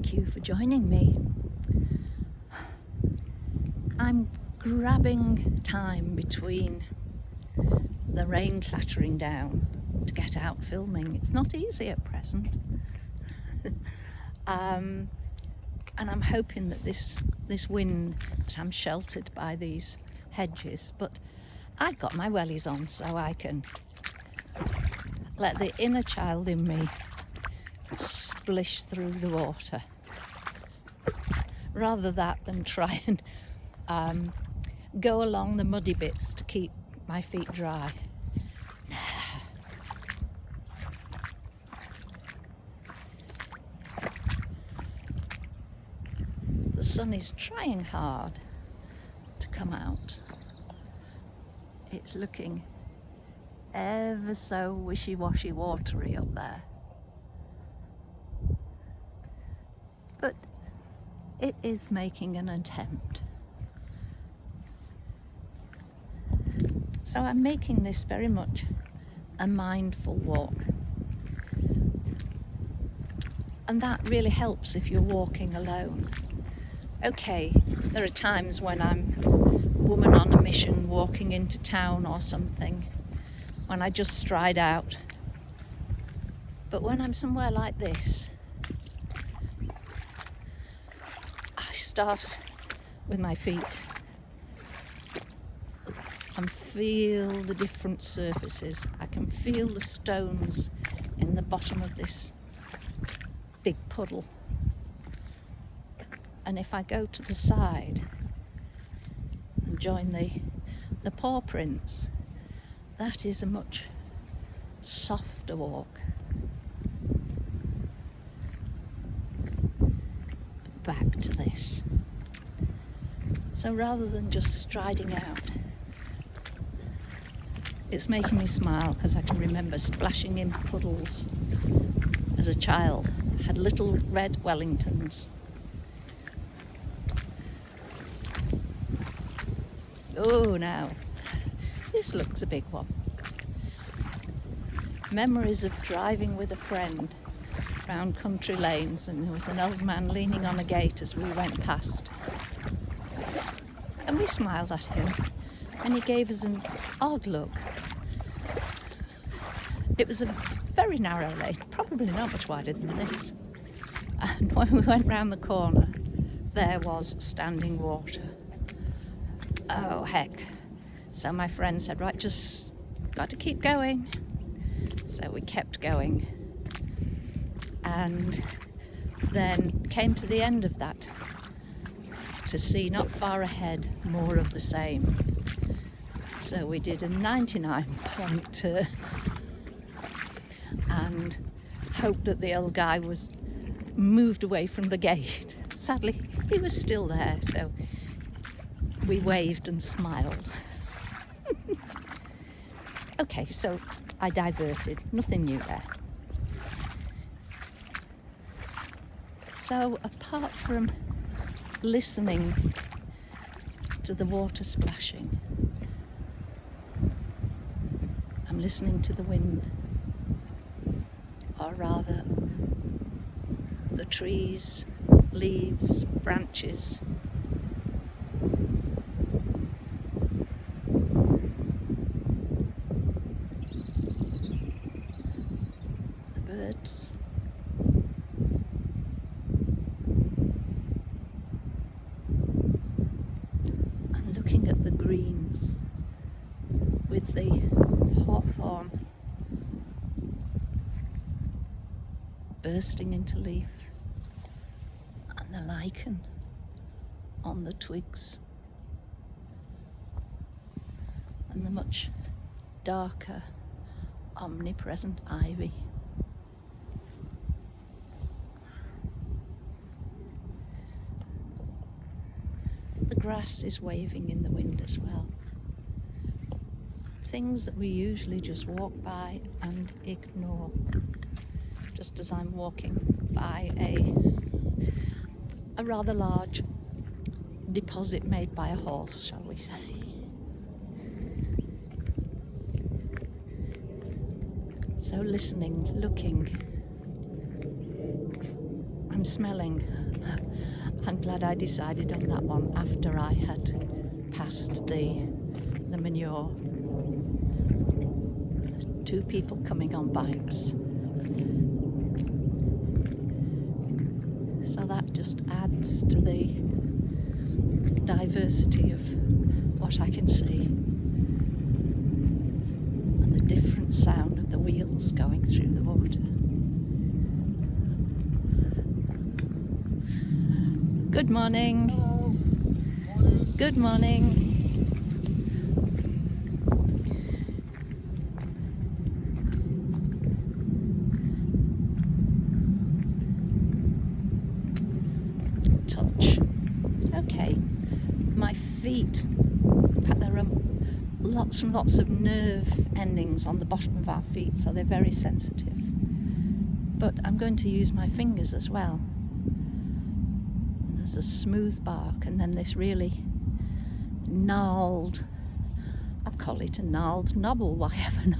Thank you for joining me. I'm grabbing time between the rain clattering down to get out filming. It's not easy at present. And I'm hoping that this wind, that I'm sheltered by these hedges, but I've got my wellies on so I can let the inner child in me splish through the water, rather that than try and go along the muddy bits to keep my feet dry. The sun is trying hard to come out. It's looking ever so wishy-washy watery up there. But it is making an attempt. So I'm making this very much a mindful walk. And that really helps if you're walking alone. Okay, there are times when I'm a woman on a mission walking into town or something, when I just stride out. But when I'm somewhere like this, I start with my feet and feel the different surfaces. I can feel the stones in the bottom of this big puddle. And if I go to the side and join the paw prints, that is a much softer walk. Back to this. So rather than just striding out, it's making me smile because I can remember splashing in puddles as a child. I had little red wellingtons. Oh, now this looks a big one. Memories of driving with a friend round country lanes, and there was an old man leaning on a gate as we went past, and we smiled at him and he gave us an odd look. It was a very narrow lane, probably not much wider than this, and when we went round the corner there was standing water. Oh heck. So my friend said, right, just got to keep going. So we kept going, and then came to the end of that to see not far ahead more of the same. So we did a 99-point turn and hoped that the old guy was moved away from the gate. Sadly, he was still there, so we waved and smiled. Okay, so I diverted, nothing new there. So apart from listening to the water splashing, I'm listening to the wind, or rather the trees, leaves, branches. Birds. I'm looking at the greens with the hawthorn bursting into leaf and the lichen on the twigs and the much darker omnipresent ivy. The grass is waving in the wind as well. Things that we usually just walk by and ignore, just as I'm walking by a rather large deposit made by a horse, shall we say. So listening, looking, I'm I'm smelling. I'm glad I decided on that one after I had passed the manure. Two people coming on bikes. So that just adds to the diversity of what I can see and the different sound of the wheels going through the water. Good morning. Hello. Morning. Good morning. Touch. Okay. My feet, in fact there are lots and lots of nerve endings on the bottom of our feet, so they're very sensitive. But I'm going to use my fingers as well. There's a smooth bark and then this really gnarled, I'll call it a gnarled knobble, why ever not?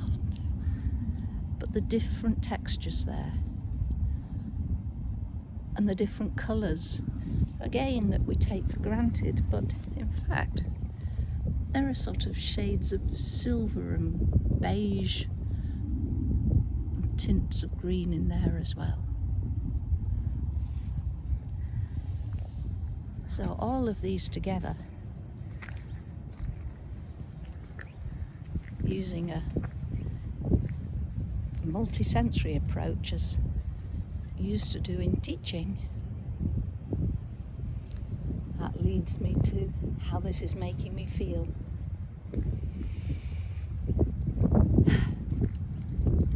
But the different textures there and the different colours, again, that we take for granted, but in fact there are sort of shades of silver and beige and tints of green in there as well. So all of these together, using a multi-sensory approach as I used to do in teaching, that leads me to how this is making me feel.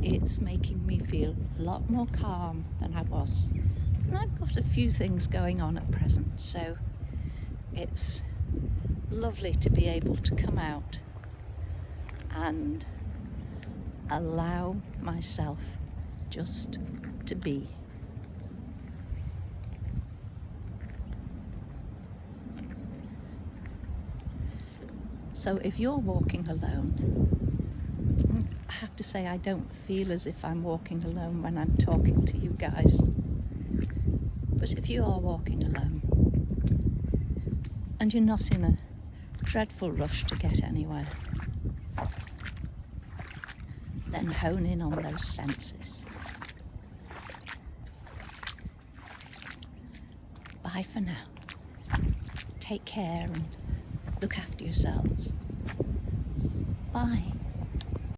It's making me feel a lot more calm than I was. And I've got a few things going on at present, so it's lovely to be able to come out and allow myself just to be. So if you're walking alone, I have to say I don't feel as if I'm walking alone when I'm talking to you guys. But if you are walking alone and you're not in a dreadful rush to get anywhere, then hone in on those senses. Bye for now. Take care and look after yourselves. Bye.